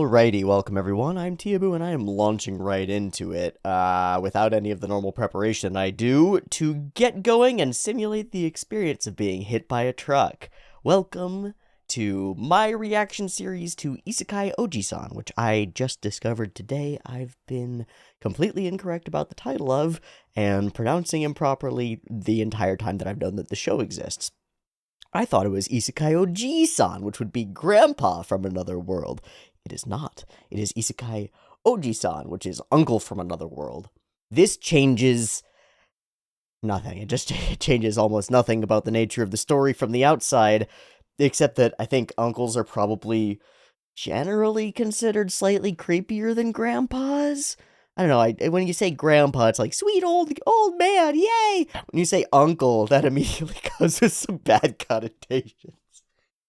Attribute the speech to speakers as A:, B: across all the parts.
A: Alrighty, welcome everyone. I'm Teeaboo and I am launching right into it without any of the normal preparation I do to get going and simulate the experience of being hit by a truck. Welcome to my reaction series to Isekai Ojisan, which I just discovered today I've been completely incorrect about the title of and pronouncing improperly the entire time that I've known that the show exists. I thought it was Isekai Ojisan, which would be Grandpa from another world. It is not. It is Isekai Ojisan, which is Uncle from another world. This changes nothing. It just changes almost nothing about the nature of the story from the outside, except that I think uncles are probably generally considered slightly creepier than grandpas. I don't know, when you say grandpa, it's like, sweet old man, yay! When you say uncle, that immediately causes some bad connotations.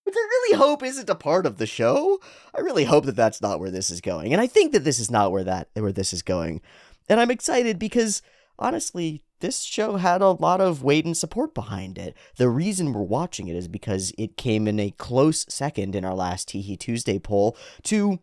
A: Which I really hope isn't a part of the show. I really hope that that's not where this is going. And I think that this is not where this is going. And I'm excited because, honestly, this show had a lot of weight and support behind it. The reason we're watching it is because it came in a close second in our last Teehee Tuesday poll to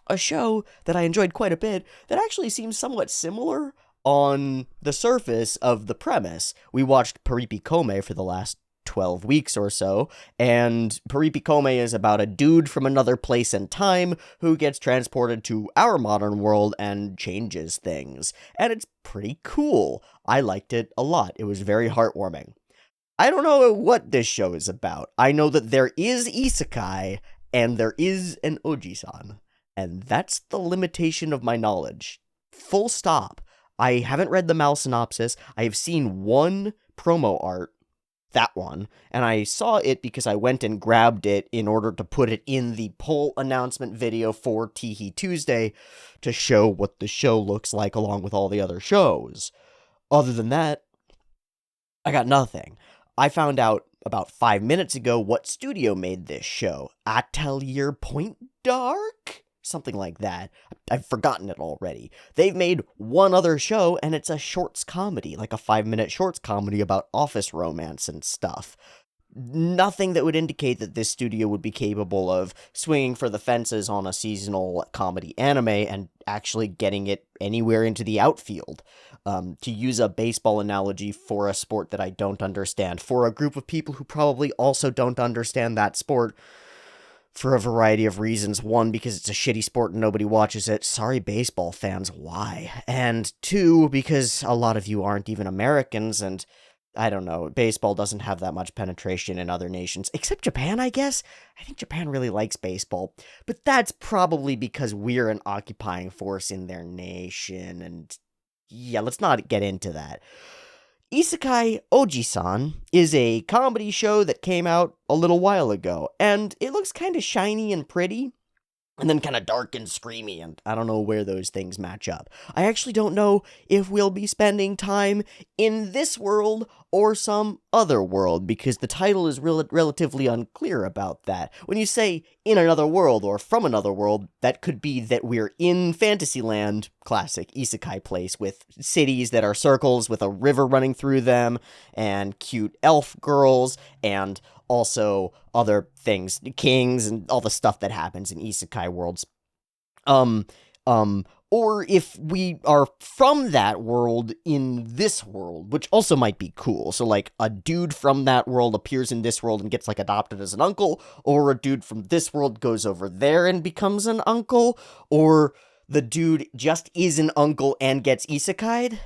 A: a show that I enjoyed quite a bit that actually seems somewhat similar on the surface of the premise. We watched PiP Available for the last 12 weeks or so, and PiP Available is about a dude from another place and time who gets transported to our modern world and changes things. And it's pretty cool. I liked it a lot. It was very heartwarming. I don't know what this show is about. I know that there is isekai, and there is an Ojisan. And that's the limitation of my knowledge. Full stop. I haven't read the Mal synopsis. I have seen one promo art, that one, and I saw it because I went and grabbed it in order to put it in the poll announcement video for Teehee Tuesday to show what the show looks like along with all the other shows. Other than that, I got nothing. I found out about 5 minutes ago what studio made this show. Atelier Point Dark? Something like that. I've forgotten it already. They've made one other show, and it's a shorts comedy, like a 5-minute shorts comedy about office romance and stuff. Nothing that would indicate that this studio would be capable of swinging for the fences on a seasonal comedy anime and actually getting it anywhere into the outfield. To use a baseball analogy for a sport that I don't understand, for a group of people who probably also don't understand that sport, for a variety of reasons. One, because it's a shitty sport and nobody watches it. Sorry, baseball fans, why? And two, because a lot of you aren't even Americans, and I don't know, baseball doesn't have that much penetration in other nations, except Japan, I guess. I think Japan really likes baseball, but that's probably because we're an occupying force in their nation, and yeah, let's not get into that. Isekai Ojisan is a comedy show that came out a little while ago, and it looks kind of shiny and pretty, and then kind of dark and screamy, and I don't know where those things match up. I actually don't know if we'll be spending time in this world or some other world, because the title is relatively unclear about that. When you say in another world or from another world, that could be that we're in Fantasyland, classic isekai place, with cities that are circles with a river running through them, and cute elf girls, and also other things, kings, and all the stuff that happens in isekai worlds. Or if we are from that world in this world, which also might be cool. So, like, a dude from that world appears in this world and gets, like, adopted as an uncle, or a dude from this world goes over there and becomes an uncle, or the dude just is an uncle and gets isekai'd.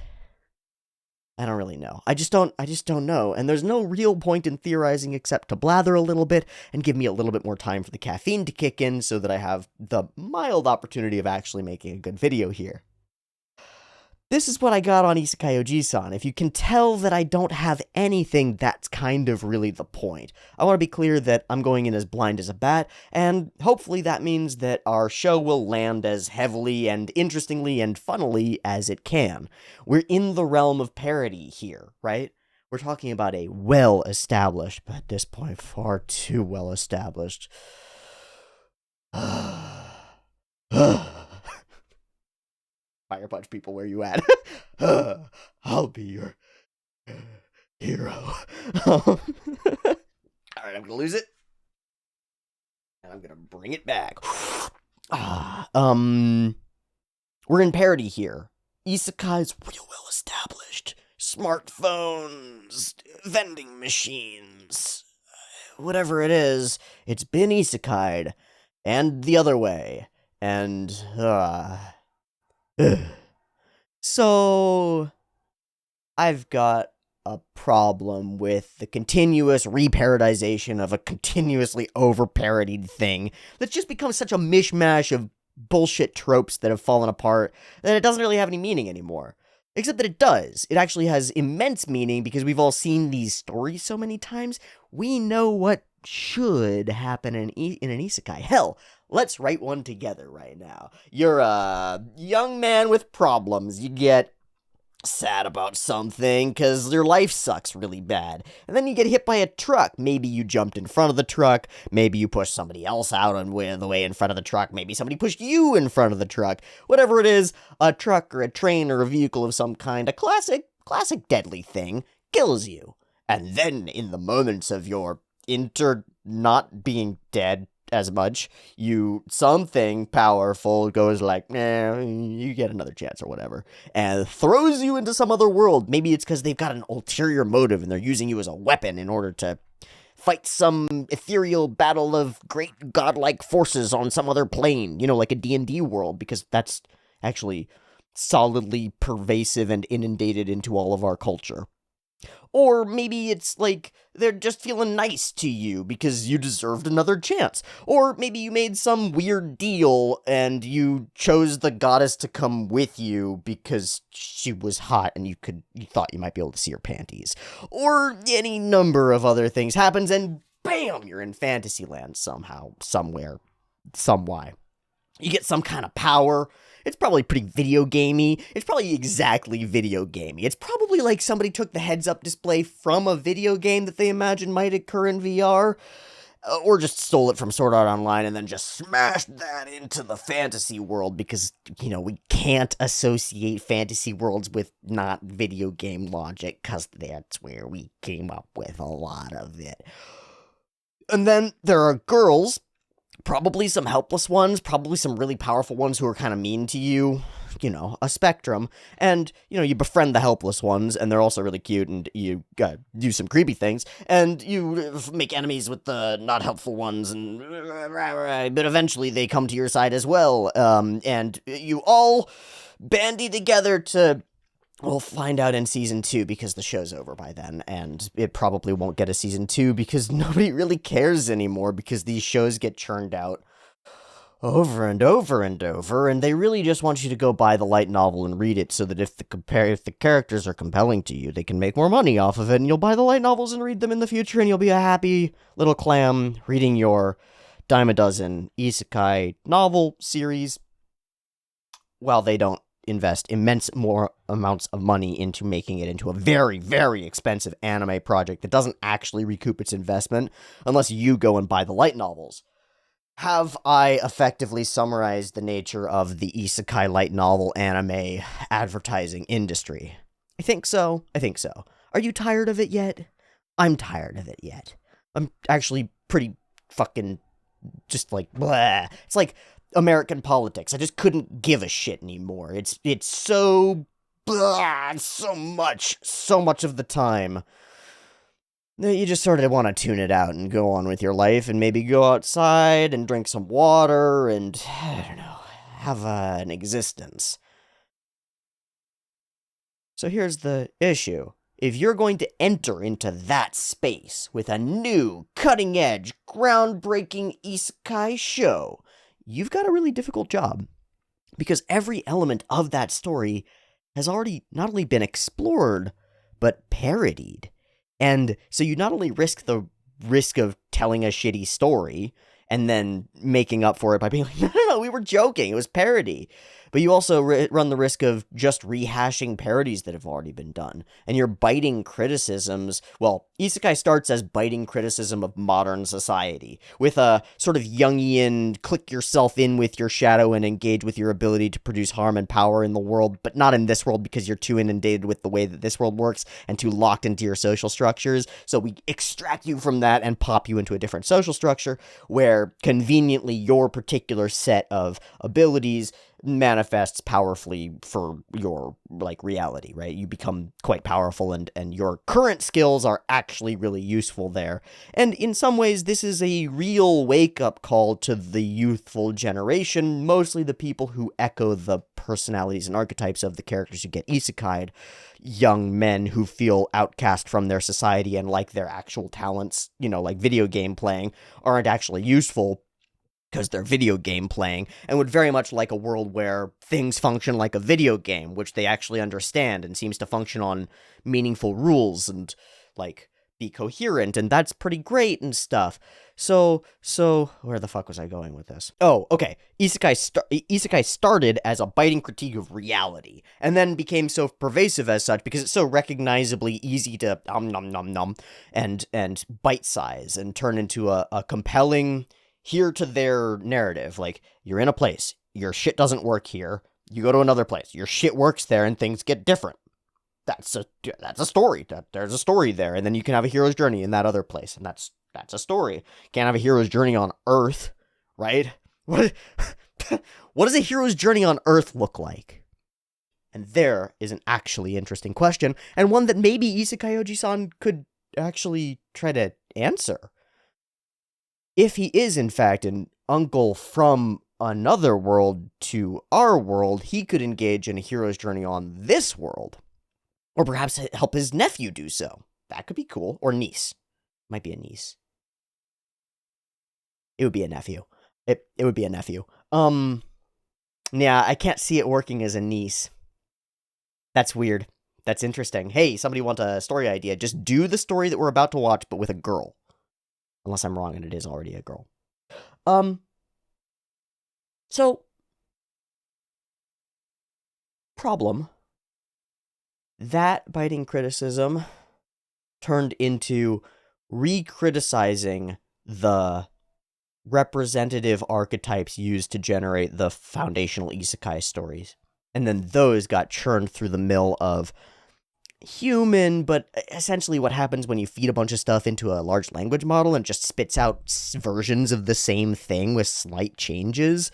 A: I don't really know. I just don't know. And there's no real point in theorizing except to blather a little bit and give me a little bit more time for the caffeine to kick in so that I have the mild opportunity of actually making a good video here. This is what I got on Isekai Ojisan. If you can tell that I don't have anything, that's kind of really the point. I want to be clear that I'm going in as blind as a bat, and hopefully that means that our show will land as heavily and interestingly and funnily as it can. We're in the realm of parody here, right? We're talking about a well-established, but at this point far too well-established, fire punch people, where you at? I'll be your hero. Alright, I'm gonna lose it. And I'm gonna bring it back. we're in parody here. Isekai's real well established. Smartphones, vending machines, whatever it is, it's been isekai'd. And the other way. And, So, I've got a problem with the continuous reparodization of a continuously over-parodied thing that's just become such a mishmash of bullshit tropes that have fallen apart that it doesn't really have any meaning anymore. Except that it does. It actually has immense meaning because we've all seen these stories so many times. We know what should happen in an isekai. Hell, let's write one together right now. You're a young man with problems. You get sad about something because your life sucks really bad. And then you get hit by a truck. Maybe you jumped in front of the truck. Maybe you pushed somebody else out on the way in front of the truck. Maybe somebody pushed you in front of the truck. Whatever it is, a truck or a train or a vehicle of some kind, a classic deadly thing, kills you. And then in the moments of your not being dead as much, something powerful goes like, you get another chance or whatever, and throws you into some other world. Maybe it's because they've got an ulterior motive and they're using you as a weapon in order to fight some ethereal battle of great godlike forces on some other plane, like a D&D world, because that's actually solidly pervasive and inundated into all of our culture. Or maybe it's like they're just feeling nice to you because you deserved another chance. Or maybe you made some weird deal and you chose the goddess to come with you because she was hot and you thought you might be able to see her panties. Or any number of other things happens and bam, you're in Fantasyland somehow, somewhere, some why. You get some kind of power. It's probably pretty video gamey. It's probably exactly video gamey. It's probably like somebody took the heads-up display from a video game that they imagine might occur in VR, or just stole it from Sword Art Online and then just smashed that into the fantasy world because, we can't associate fantasy worlds with not video game logic because that's where we came up with a lot of it. And then there are girls, probably some helpless ones, probably some really powerful ones who are kind of mean to you, a spectrum. And, you befriend the helpless ones, and they're also really cute, and you do some creepy things, and you make enemies with the not helpful ones, but eventually they come to your side as well, and you all bandy together to... We'll find out in Season 2 because the show's over by then, and it probably won't get a Season 2 because nobody really cares anymore because these shows get churned out over and over and over, and they really just want you to go buy the light novel and read it so that if the characters are compelling to you, they can make more money off of it, and you'll buy the light novels and read them in the future, and you'll be a happy little clam reading your dime a dozen isekai novel series while they don't invest immense more amounts of money into making it into a very, very expensive anime project that doesn't actually recoup its investment unless you go and buy the light novels. Have I effectively summarized the nature of the isekai light novel anime advertising industry? I think so. Are you tired of it yet? I'm tired of it yet. I'm actually pretty fucking just like, blah. It's like American politics. I just couldn't give a shit anymore. It's so blah, so much of the time that you just sort of want to tune it out and go on with your life and maybe go outside and drink some water and, I don't know, have an existence. So here's the issue. If you're going to enter into that space with a new, cutting-edge, groundbreaking isekai show, you've got a really difficult job, because every element of that story has already not only been explored, but parodied. And so you not only risk the risk of telling a shitty story and then making up for it by being like, no, we were joking, it was parody. But you also run the risk of just rehashing parodies that have already been done. And you're biting criticisms. Well, isekai starts as biting criticism of modern society, with a sort of Jungian click yourself in with your shadow and engage with your ability to produce harm and power in the world, but not in this world because you're too inundated with the way that this world works and too locked into your social structures. So we extract you from that and pop you into a different social structure where where conveniently your particular set of abilities manifests powerfully for your, like, reality, right? You become quite powerful, and your current skills are actually really useful there. And in some ways, this is a real wake-up call to the youthful generation, mostly the people who echo the personalities and archetypes of the characters who get isekai'd, young men who feel outcast from their society and like their actual talents, like video game playing, aren't actually useful because they're video game playing, and would very much like a world where things function like a video game, which they actually understand and seems to function on meaningful rules and, like, be coherent, and that's pretty great and stuff. So, where the fuck was I going with this? Oh, okay. Isekai started as a biting critique of reality, and then became so pervasive as such because it's so recognizably easy to nom nom nom and bite size and turn into a compelling here to there narrative. Like, you're in a place, your shit doesn't work here, you go to another place, your shit works there, and things get different. That's a story. There's a story there, and then you can have a hero's journey in that other place, and that's a story. Can't have a hero's journey on Earth, right? What does a hero's journey on Earth look like? And there is an actually interesting question, and one that maybe Isekai Ojisan could actually try to answer. If he is, in fact, an uncle from another world to our world, he could engage in a hero's journey on this world. Or perhaps help his nephew do so. That could be cool. Or niece. Might be a niece. It would be a nephew. It would be a nephew. Yeah, I can't see it working as a niece. That's weird. That's interesting. Hey, somebody want a story idea? Just do the story that we're about to watch, but with a girl. Unless I'm wrong and it is already a girl. So, problem. That biting criticism turned into re-criticizing the representative archetypes used to generate the foundational isekai stories. And then those got churned through the mill of human, but essentially what happens when you feed a bunch of stuff into a large language model and just spits out versions of the same thing with slight changes.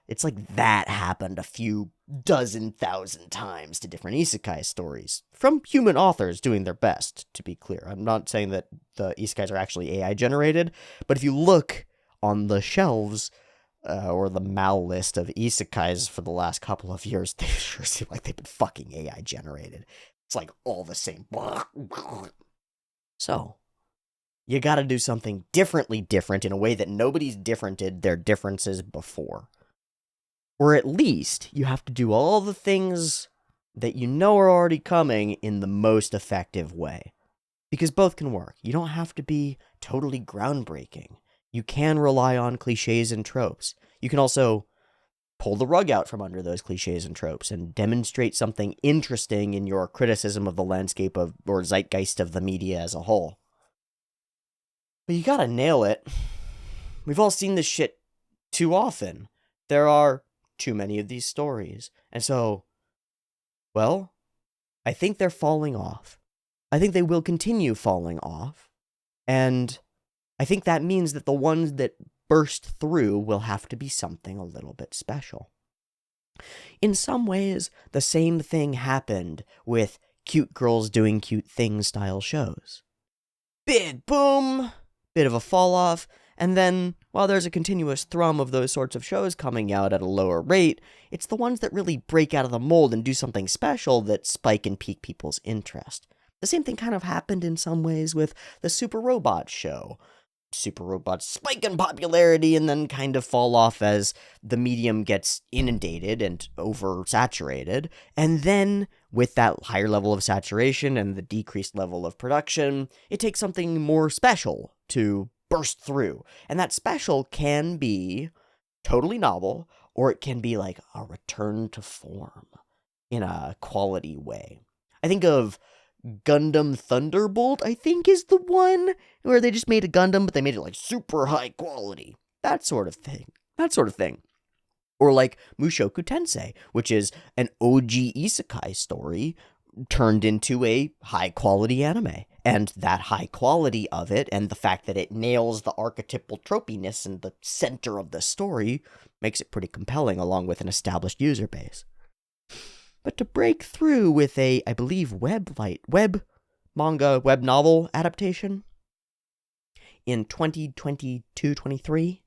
A: It's like that happened a few dozen thousand times to different isekai stories, from human authors doing their best, to be clear. I'm not saying that the isekais are actually AI generated, but if you look on the shelves, or the mal list of isekais for the last couple of years, they sure seem like they've been fucking AI generated. It's like all the same. So, you gotta do something differently different in a way that nobody's differented their differences before. Or at least, you have to do all the things that you know are already coming in the most effective way. Because both can work. You don't have to be totally groundbreaking. You can rely on cliches and tropes. You can also pull the rug out from under those cliches and tropes and demonstrate something interesting in your criticism of the landscape of, or zeitgeist of the media as a whole. But you gotta nail it. We've all seen this shit too often. There are too many of these stories. And so, well, I think they're falling off. I think they will continue falling off. And I think that means that the ones that burst through will have to be something a little bit special. In some ways, the same thing happened with cute girls doing cute things style shows. Big boom, bit of a fall off, and then, while there's a continuous thrum of those sorts of shows coming out at a lower rate, it's the ones that really break out of the mold and do something special that spike and pique people's interest. The same thing kind of happened in some ways with the Super Robot show. Super Robots spike in popularity and then kind of fall off as the medium gets inundated and oversaturated. And then, with that higher level of saturation and the decreased level of production, it takes something more special to burst through. And that special can be totally novel, or it can be like a return to form in a quality way. I think of Gundam Thunderbolt, I think, is the one where they just made a Gundam, but they made it like super high quality. That sort of thing. Or like Mushoku Tensei, which is an OG isekai story turned into a high-quality anime. And that high quality of it, and the fact that it nails the archetypal tropiness in the center of the story, makes it pretty compelling, along with an established user base. But to break through with a, I believe, web manga, web novel adaptation in 2022-23,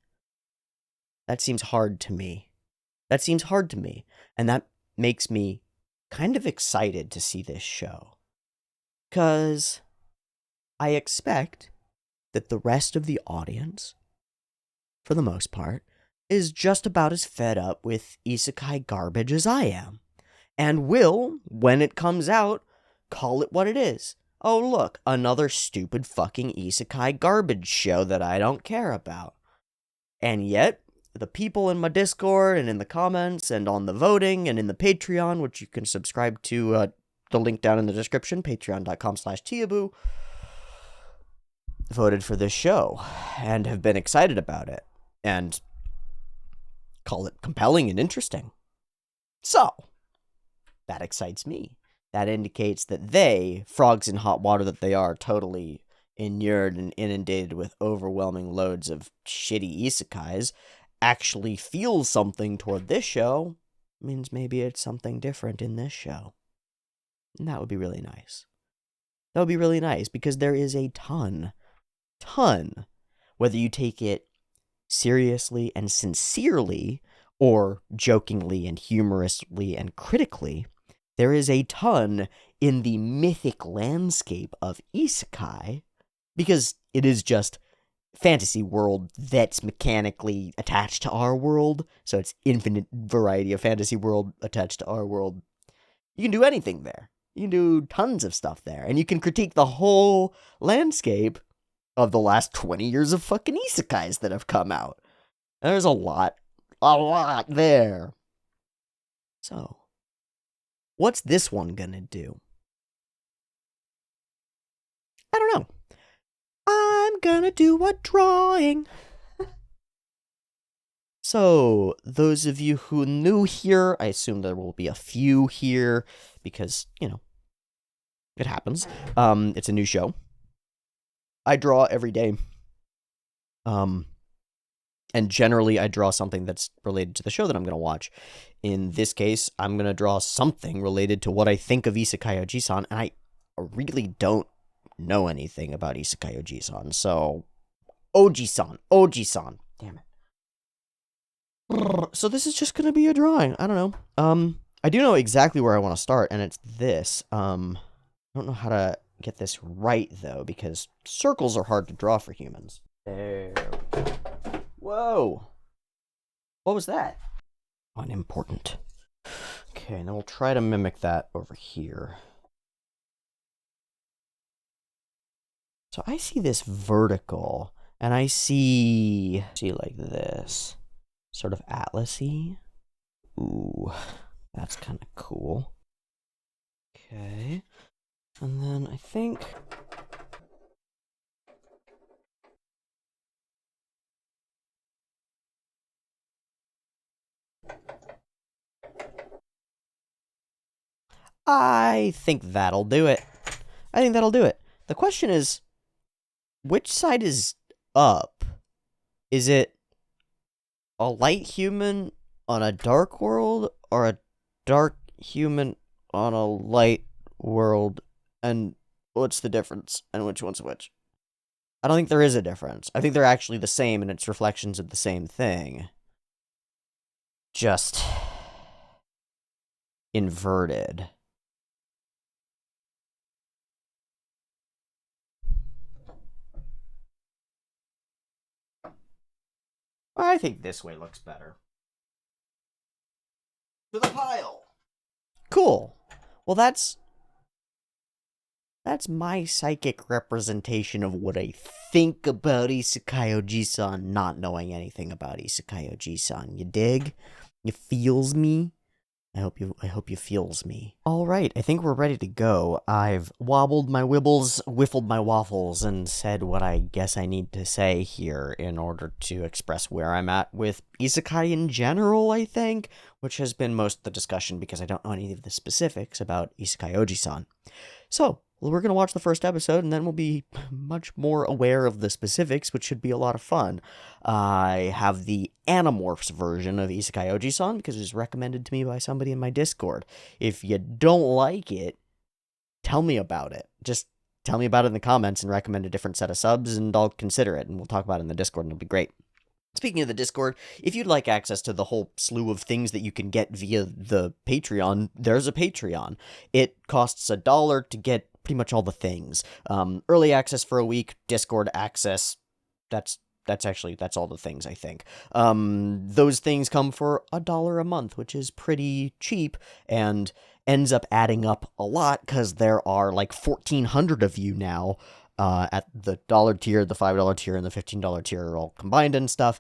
A: that seems hard to me. And that makes me kind of excited to see this show. Because I expect that the rest of the audience, for the most part, is just about as fed up with isekai garbage as I am, and will, when it comes out, call it what it is. Oh look, another stupid fucking isekai garbage show that I don't care about. And yet, the people in my Discord, and in the comments, and on the voting, and in the Patreon, which you can subscribe to, the link down in the description, patreon.com/Teeaboo, voted for this show, and have been excited about it, and call it compelling and interesting. So, that excites me. That indicates that they, frogs in hot water that they are, totally inured and inundated with overwhelming loads of shitty isekais, actually feel something toward this show, means maybe it's something different in this show. And that would be really nice. That would be really nice, because there is a ton, whether you take it seriously and sincerely, or jokingly and humorously and critically, there is a ton in the mythic landscape of isekai, because it is just fantasy world that's mechanically attached to our world, so it's infinite variety of fantasy world attached to our world. You can do anything there. You can do tons of stuff there, and you can critique the whole landscape of the last 20 years of fucking isekais that have come out. And there's a lot there. So, what's this one gonna do? I don't know. I'm gonna do a drawing. So, those of you who are new here, I assume there will be a few here, because, you know, it happens. It's a new show. I draw every day. And generally I draw something that's related to the show that I'm going to watch. In this case, I'm going to draw something related to what I think of Isekai Ojisan, and I really don't know anything about Isekai Ojisan, so Ojisan, damn it. So this is just going to be a drawing, I don't know. I do know exactly where I want to start, and it's this. I don't know how to get this right, though, because circles are hard to draw for humans. There. Whoa. What was that? Unimportant. Okay, now we'll try to mimic that over here. So I see this vertical, and I see like this. Sort of atlas-y. Ooh, that's kind of cool. Okay. And then I think... I think that'll do it. The question is, which side is up? Is it a light human on a dark world, or a dark human on a light world? And what's the difference? And which one's which? I don't think there is a difference. I think they're actually the same, and it's reflections of the same thing. Just inverted. I think this way looks better. To the pile! Cool. Well, that's my psychic representation of what I think about Isekai Ojisan, not knowing anything about Isekai Ojisan. You dig? You feels me? I hope you feels me. All right, I think we're ready to go. I've wobbled my wibbles, whiffled my waffles, and said what I guess I need to say here in order to express where I'm at with isekai in general, I think, which has been most of the discussion because I don't know any of the specifics about Isekai Ojisan. So, we're going to watch the first episode, and then we'll be much more aware of the specifics, which should be a lot of fun. I have the Animorphs version of Isekai Oji-san because it was recommended to me by somebody in my Discord. If you don't like it, tell me about it. Just tell me about it in the comments and recommend a different set of subs, and I'll consider it, and we'll talk about it in the Discord, and it'll be great. Speaking of the Discord, if you'd like access to the whole slew of things that you can get via the Patreon, there's a Patreon. It costs $1 to get pretty much all the things. Early access for a week, Discord access, that's all the things, I think. Those things come for $1 a month, which is pretty cheap, and ends up adding up a lot, because there are like 1,400 of you now, at the $1 tier, the $5 tier, and the $15 tier are all combined and stuff.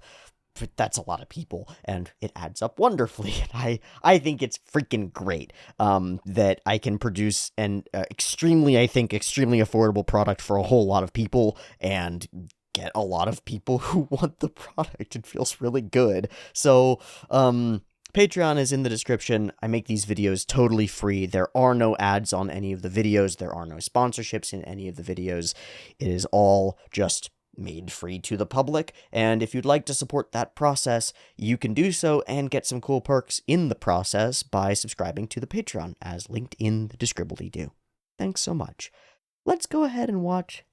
A: That's a lot of people, and it adds up wonderfully. And I think it's freaking great that I can produce an extremely affordable product for a whole lot of people, and get a lot of people who want the product. It feels really good. So, Patreon is in the description. I make these videos totally free. There are no ads on any of the videos. There are no sponsorships in any of the videos. It is all just made free to the public, and if you'd like to support that process, you can do so and get some cool perks in the process by subscribing to the Patreon, as linked in the describbledy-doo. Thanks so much. Let's go ahead and watch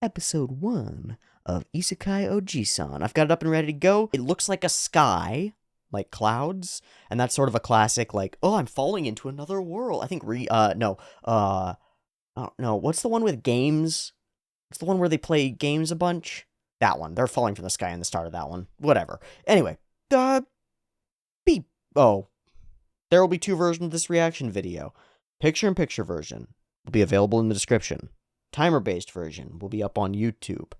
A: episode 1 of Isekai Ojisan. I've got it up and ready to go. It looks like a sky, like clouds, and that's sort of a classic, like, oh, I'm falling into another world. I think no, what's the one with games? It's the one where they play games a bunch. That one. They're falling from the sky in the start of that one. Whatever. Anyway, beep. Oh, there will be 2 versions of this reaction video. Picture-in-picture version will be available in the description. Timer-based version will be up on YouTube.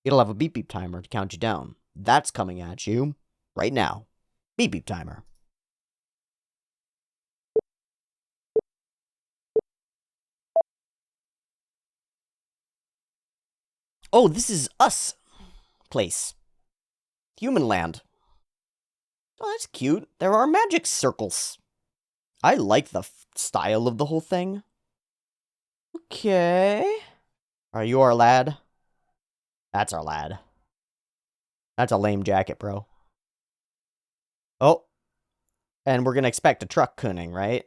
A: It'll have a beep-beep timer to count you down. That's coming at you right now. Beep-beep timer. Oh, this is us place. Human land. Oh, that's cute. There are magic circles. I like the style of the whole thing. Okay. Are you our lad? That's our lad. That's a lame jacket, bro. Oh. And we're gonna expect a truck cooning, right?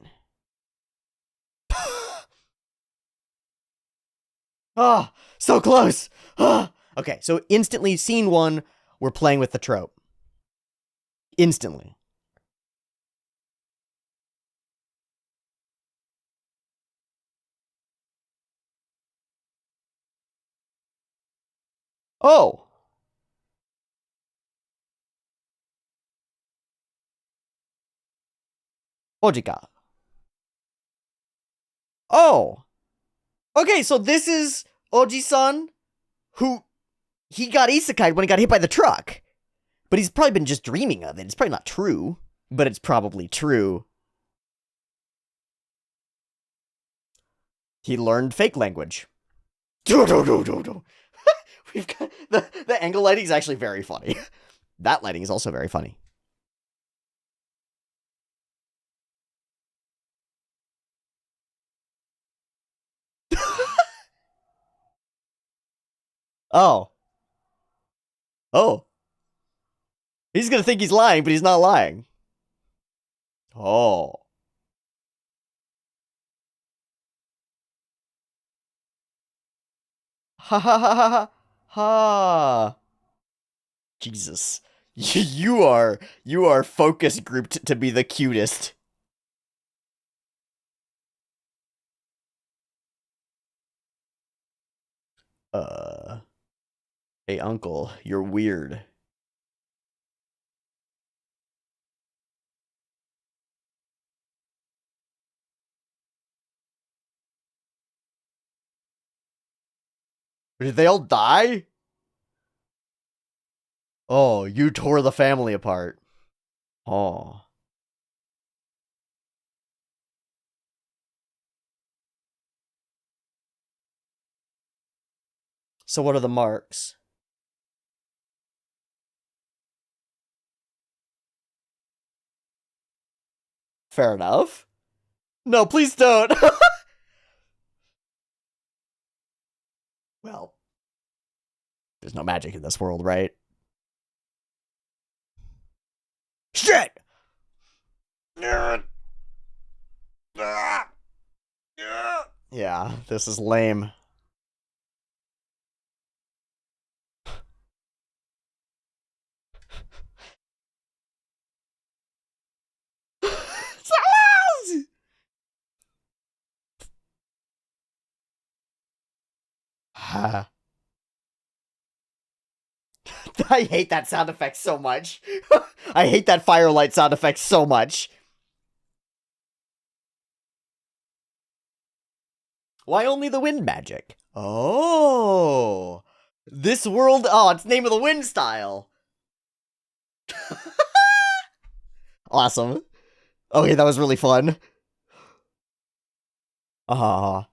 A: Ah, oh, so close. Ah. Okay, so instantly, scene 1, we're playing with the trope. Instantly. Oh. Ojika. Oh. Okay, so this is Oji-san, who, he got isekai when he got hit by the truck. But he's probably been just dreaming of it. It's probably not true, but it's probably true. He learned fake language. We've got the angle lighting is actually very funny. That lighting is also very funny. Oh. Oh. He's gonna think he's lying, but he's not lying. Oh. Ha ha ha ha ha. Ha. Jesus. You are focus grouped to be the cutest. Hey uncle, you're weird. Did they all die? Oh, you tore the family apart. Oh. So what are the marks? Fair enough. No, please don't. Well, there's no magic in this world, right? Shit! Yeah, this is lame. I hate that sound effect so much. I hate that firelight sound effect so much. Why only the wind magic? Oh. This world. Oh, it's Name of the Wind style. Awesome. Okay, that was really fun. Ah.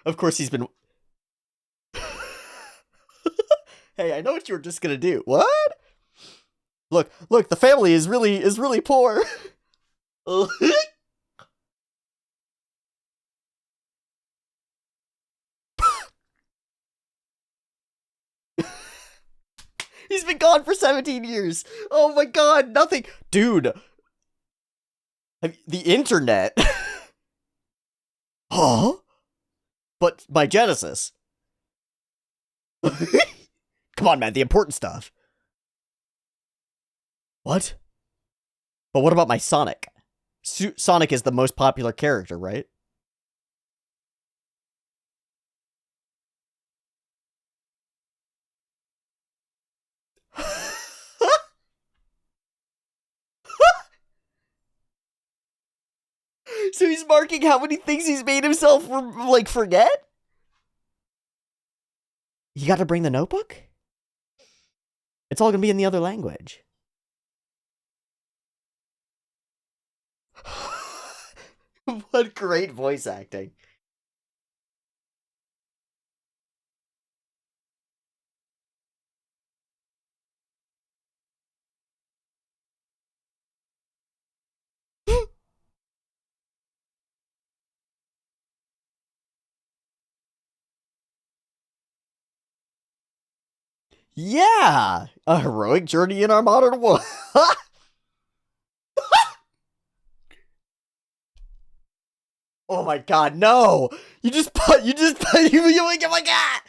A: Of course he's been. Hey, I know what you were just gonna do. What? Look, the family is really poor. He's been gone for 17 years. Oh my god, nothing. Dude. The internet. Huh? But by Genesis. Come on, man, the important stuff. What? But what about my Sonic? Sonic is the most popular character, right? So he's marking how many things he's made himself, like, forget? You gotta bring the notebook? It's all gonna be in the other language. What great voice acting. Yeah! A heroic journey in our modern world. Oh my god, no! Oh my god!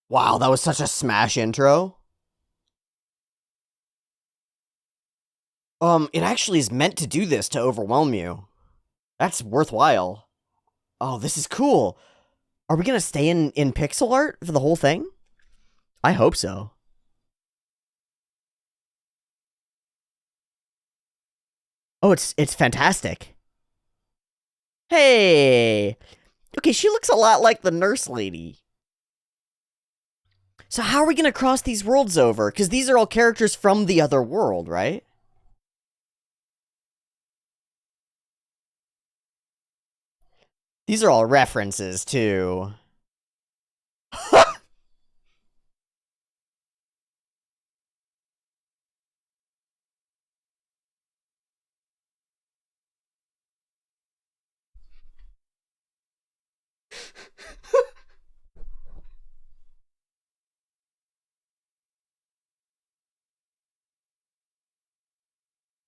A: Wow, that was such a smash intro. It actually is meant to do this to overwhelm you. That's worthwhile. Oh, this is cool. Are we gonna stay in pixel art for the whole thing? I hope so. Oh, it's fantastic. Hey! Okay, she looks a lot like the nurse lady. So how are we gonna cross these worlds over? Because these are all characters from the other world, right? These are all references to...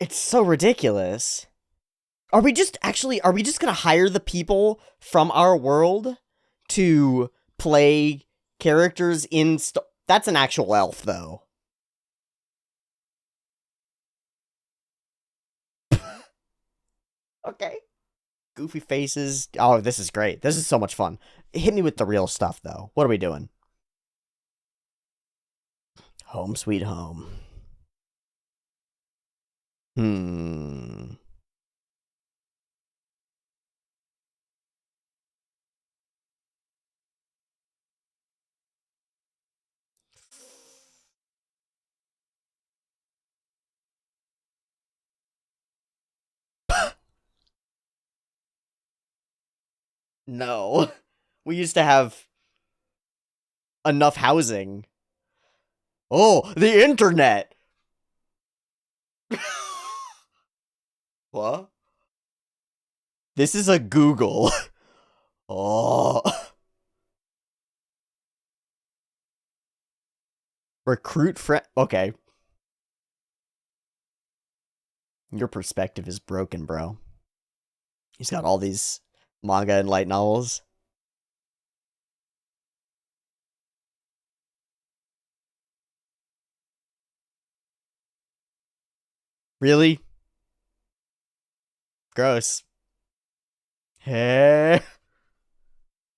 A: It's so ridiculous. Are we just gonna hire the people from our world to play characters in that's an actual elf, though. Okay. Goofy faces. Oh, this is great. This is so much fun. Hit me with the real stuff, though. What are we doing? Home sweet home. Hmm. No. We used to have enough housing. Oh, the internet! What? This is a Google. Oh. Recruit friend. Okay. Your perspective is broken, bro. He's got all these manga and light novels. Really? Gross. Hey.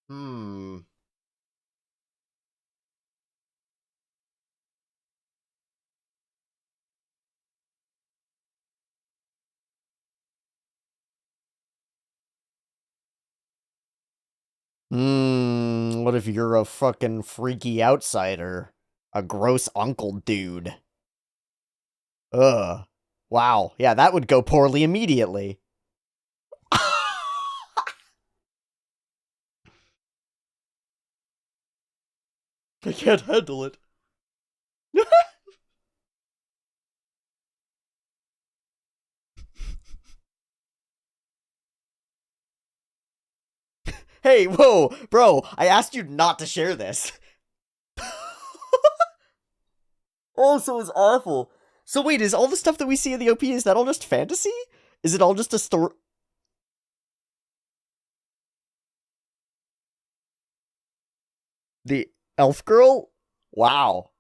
A: Hmm. What if you're a fucking freaky outsider? A gross uncle dude. Ugh. Wow. Yeah, that would go poorly immediately. I can't handle it. Hey, whoa, bro, I asked you not to share this. Oh, so it's awful. So wait, is all the stuff that we see in the OP, is that all just fantasy? Is it all just a story? The elf girl? Wow.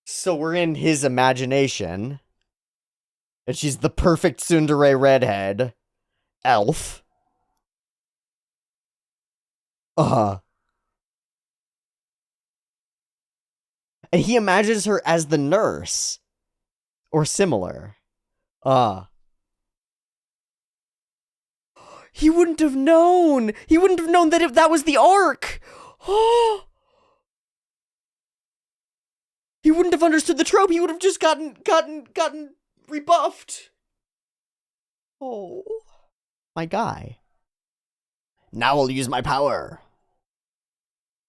A: So we're in his imagination, and she's the perfect tsundere redhead. Elf. Uh-huh. And he imagines her as the nurse. Or similar. Uh. He wouldn't have known! He wouldn't have known that if that was the arc! Oh! He wouldn't have understood the trope. He would have just gotten rebuffed. Oh, my guy. Now I'll use my power.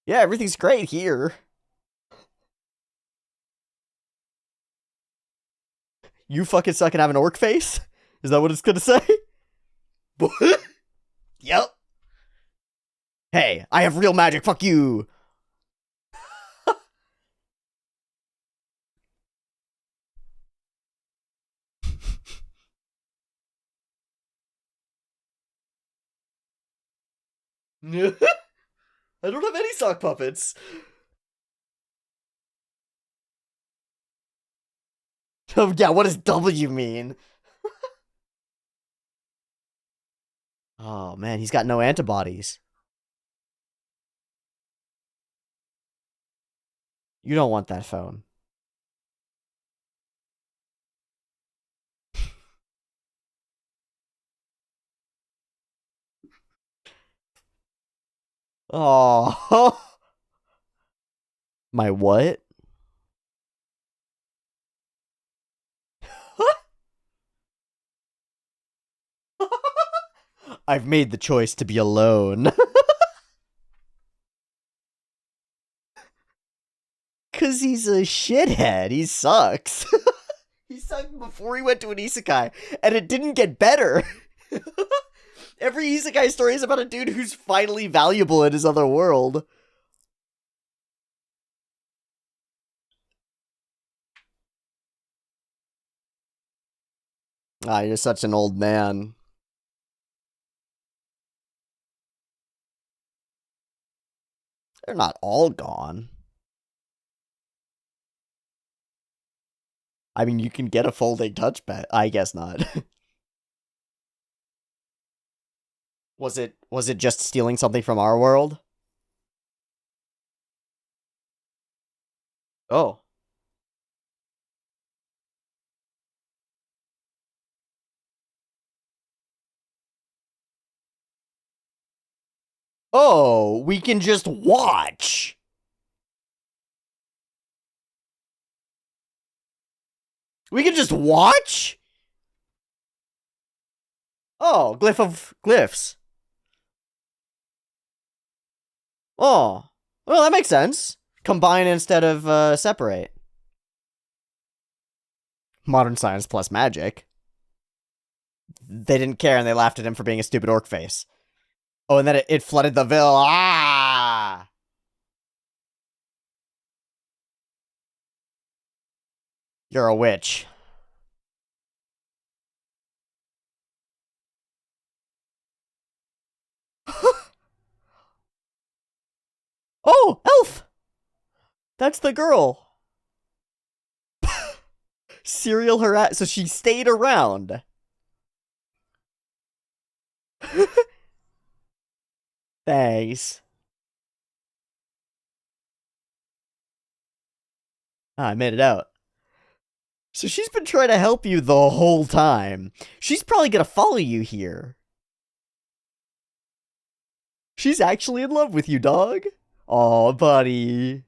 A: Yeah, everything's great here. You fucking suck and have an orc face? Is that what it's gonna say? Yep. Hey, I have real magic. Fuck you. I don't have any sock puppets. Oh, yeah, what does W mean? Oh, man, he's got no antibodies. You don't want that phone. Oh. My what? I've made the choice to be alone. Cause he's a shithead. He sucks. He sucked before he went to an isekai, and it didn't get better. Every isekai story is about a dude who's finally valuable in his other world. Ah, you're such an old man. They're not all gone. I mean, you can get a folding touchpad. I guess not. Was it just stealing something from our world? Oh. Oh, we can just watch. We can just watch? Oh, glyph of glyphs. Oh. Well, that makes sense. Combine instead of separate. Modern science plus magic. They didn't care and they laughed at him for being a stupid orc face. Oh, and then it flooded the ville. Ah! You're a witch. Oh, elf! That's the girl. Serial harass. So she stayed around. Thanks. Ah, I made it out. So she's been trying to help you the whole time. She's probably gonna follow you here. She's actually in love with you, dog. Aw, buddy.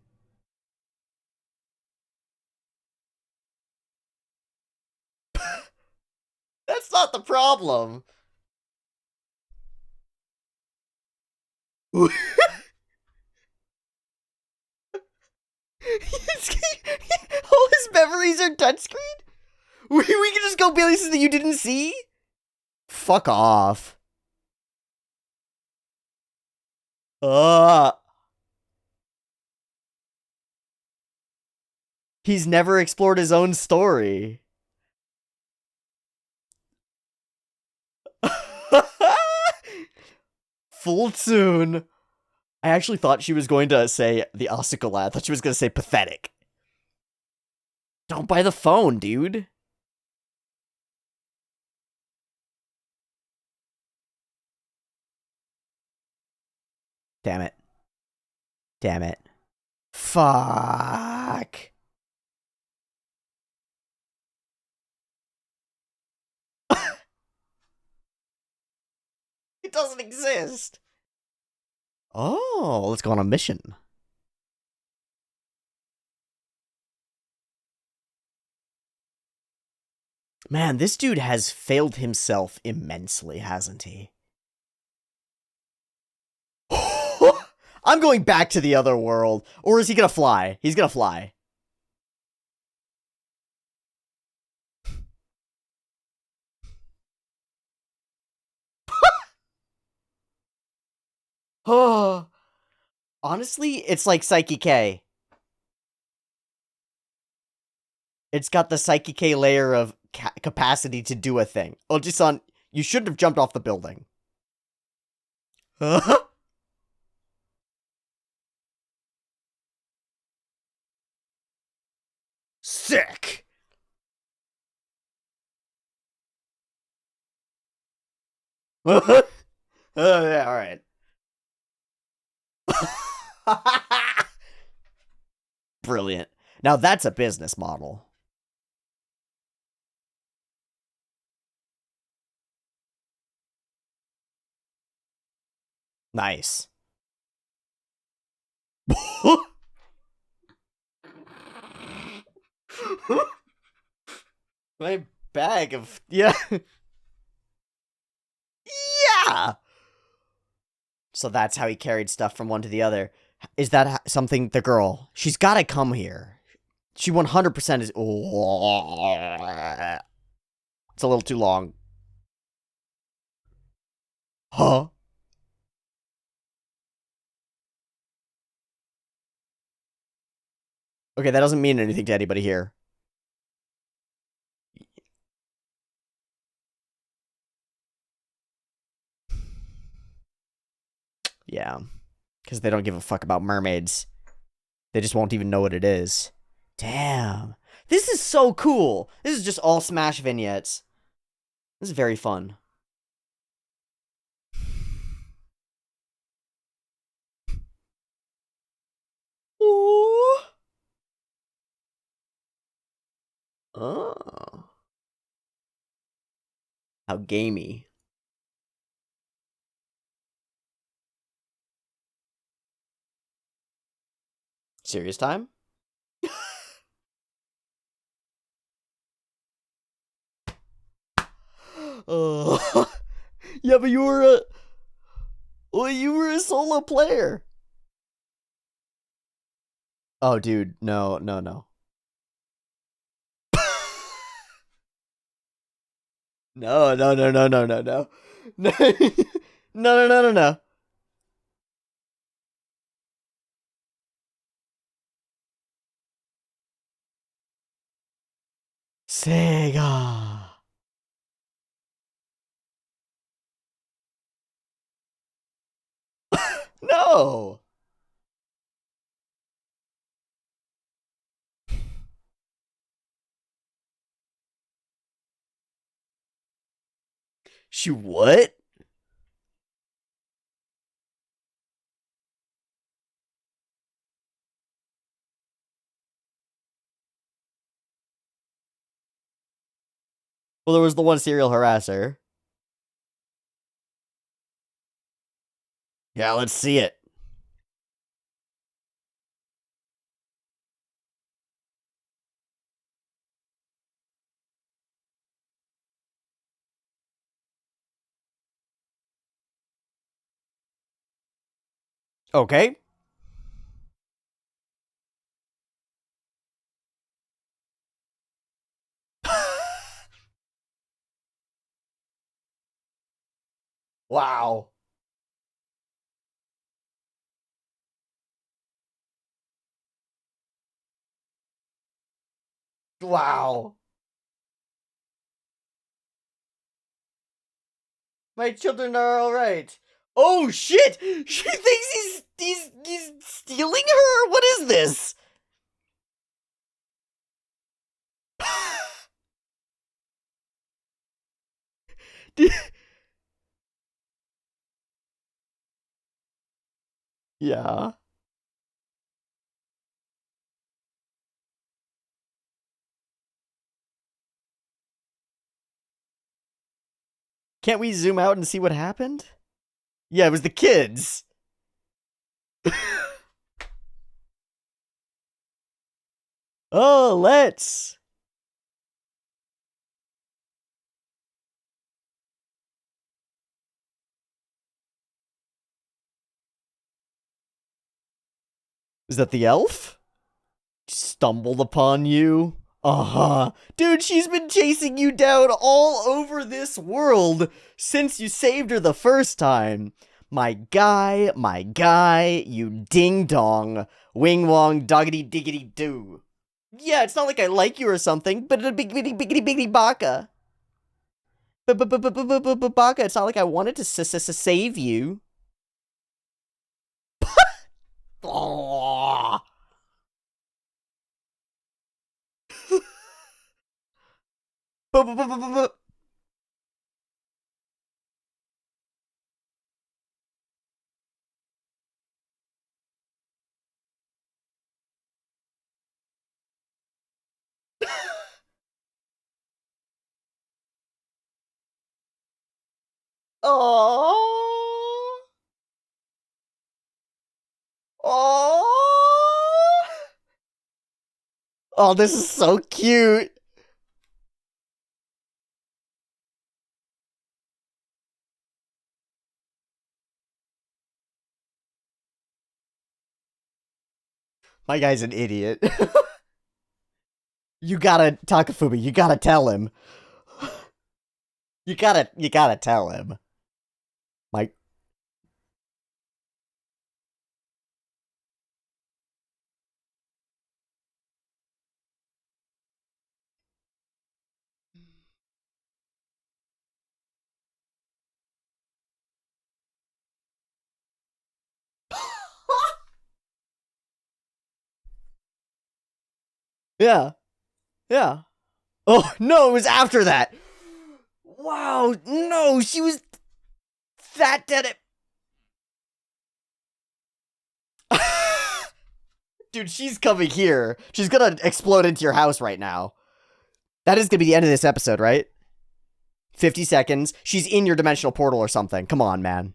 A: That's not the problem. All his memories are touchscreen? We can just go places that you didn't see? Fuck off. He's never explored his own story. Full tune. I actually thought she was going to say the Asuka. I thought she was going to say pathetic. Don't buy the phone, dude. Damn it. Damn it. Fuck. It doesn't exist. Oh, let's go on a mission. Man, this dude has failed himself immensely, hasn't he? I'm going back to the other world. Or is he gonna fly? He's gonna fly. Oh. Honestly, it's like Psyche K. It's got the Psyche K layer of capacity to do a thing. Ojisan, you shouldn't have jumped off the building. Sick! Yeah, alright. Brilliant. Now that's a business model. Nice. My bag of... Yeah. Yeah! So that's how he carried stuff from one to the other. Is that something... The girl. She's gotta come here. She 100% is... It's a little too long. Huh? Okay, that doesn't mean anything to anybody here. Yeah. Because they don't give a fuck about mermaids. They just won't even know what it is. Damn. This is so cool. This is just all Smash vignettes. This is very fun. Ooh. Oh. How gamey. Serious time? Oh. Yeah, but you were a solo player. Oh, dude, no, no, no. No, no, no, no, no, no, no. No, no, no, no, no. SEGA. No. She what? Well, there was the one serial harasser. Yeah, let's see it. Okay. Wow. Wow. My children are all right. Oh shit! She thinks he's stealing her. What is this? Yeah. Can't we zoom out and see what happened? Yeah, it was the kids. Oh, let's. Is that the elf? Stumbled upon you? Uh-huh. Dude, she's been chasing you down all over this world since you saved her the first time. My guy, you ding-dong. Wing-wong, doggity-diggity-doo. Yeah, it's not like I like you or something, but a biggity baka. Baka, it's not like I wanted to save you. Aww. Aww. Aww. Oh, this is so cute. My guy's an idiot. You gotta, Takafumi, you gotta tell him. You gotta tell him. My. Yeah, yeah. Oh, no, it was after that. Wow, no, she was that dead it. Dude, she's coming here. She's gonna explode into your house right now. That is gonna be the end of this episode, right? 50 seconds. She's in your dimensional portal or something. Come on, man.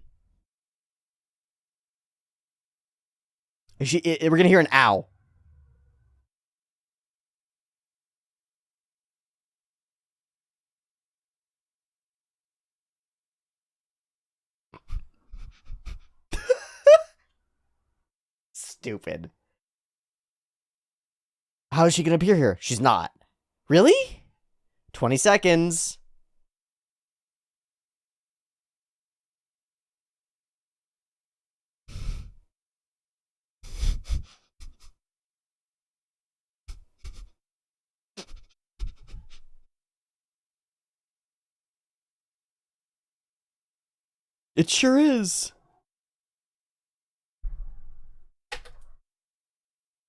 A: We're gonna hear an ow. Stupid. How is she gonna appear here? She's not. Really? 20 seconds. It sure is.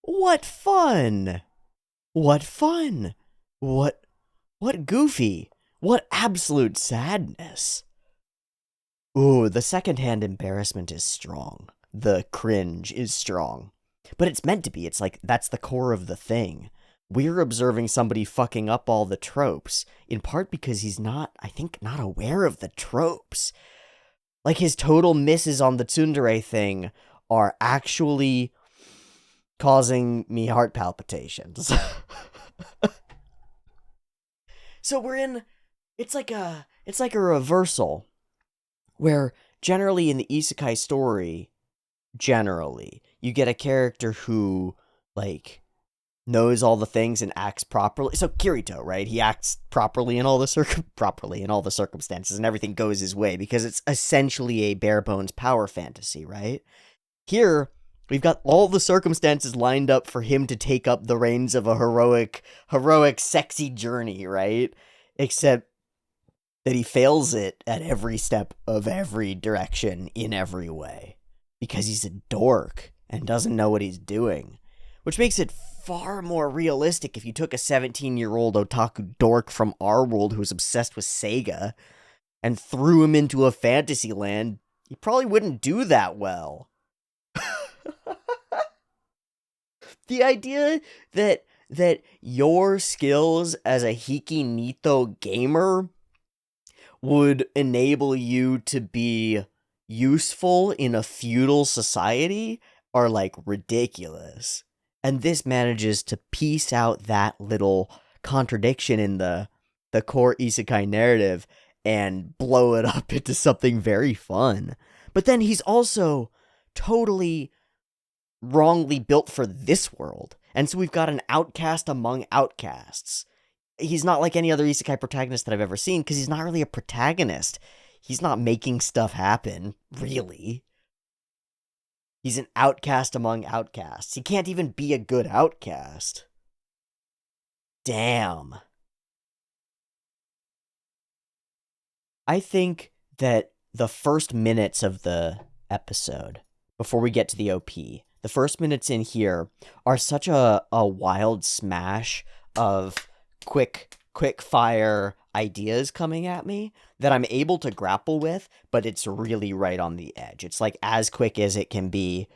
A: What fun! What fun! What goofy! What absolute sadness! Ooh, the secondhand embarrassment is strong. The cringe is strong. But it's meant to be. It's like, that's the core of the thing. We're observing somebody fucking up all the tropes, in part because he's not, I think, not aware of the tropes. Like, his total misses on the tsundere thing are actually causing me heart palpitations. So we're in, it's like a reversal, where generally in the isekai story, you get a character who, like, knows all the things and acts properly. So Kirito, right? He acts properly in all the circumstances, and everything goes his way because it's essentially a bare bones power fantasy, right? Here, we've got all the circumstances lined up for him to take up the reins of a heroic, sexy journey, right? Except that he fails it at every step of every direction in every way because he's a dork and doesn't know what he's doing, which makes it far more realistic if you took a 17-year-old otaku dork from our world who's obsessed with SEGA and threw him into a fantasy land. He probably wouldn't do that well. The idea that your skills as a Hiki Nito gamer would enable you to be useful in a feudal society are, like, ridiculous. And this manages to piece out that little contradiction in the core isekai narrative and blow it up into something very fun. But then he's also totally wrongly built for this world. And so we've got an outcast among outcasts. He's not like any other isekai protagonist that I've ever seen because he's not really a protagonist. He's not making stuff happen, really. He's an outcast among outcasts. He can't even be a good outcast. Damn. I think that the first minutes of the episode, before we get to the OP, the first minutes in here are such a wild smash of quick fire ideas coming at me that I'm able to grapple with, but it's really right on the edge. It's like as quick as it can be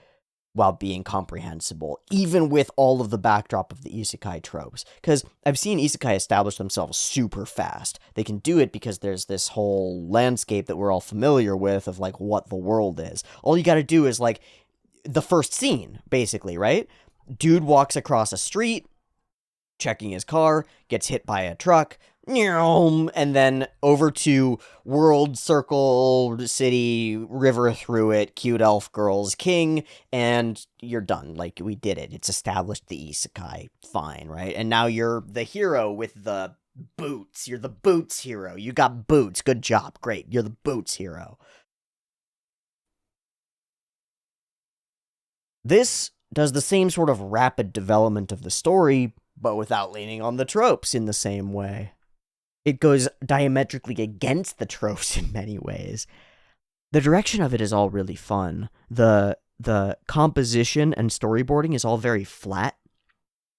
A: while being comprehensible, even with all of the backdrop of the isekai tropes. Because I've seen isekai establish themselves super fast. They can do it because there's this whole landscape that we're all familiar with of, like, what the world is. All you gotta do is, like, the first scene, basically, right? Dude walks across a street, checking his car, gets hit by a truck, and then over to world, circle, city, river through it, cute elf girls, king, and you're done. Like, we did it. It's established the isekai. Fine, right? And now you're the hero with the boots. You're the boots hero. You got boots. Good job. Great. You're the boots hero. This does the same sort of rapid development of the story, but without leaning on the tropes in the same way. It goes diametrically against the tropes in many ways. The direction of it is all really fun. The composition and storyboarding is all very flat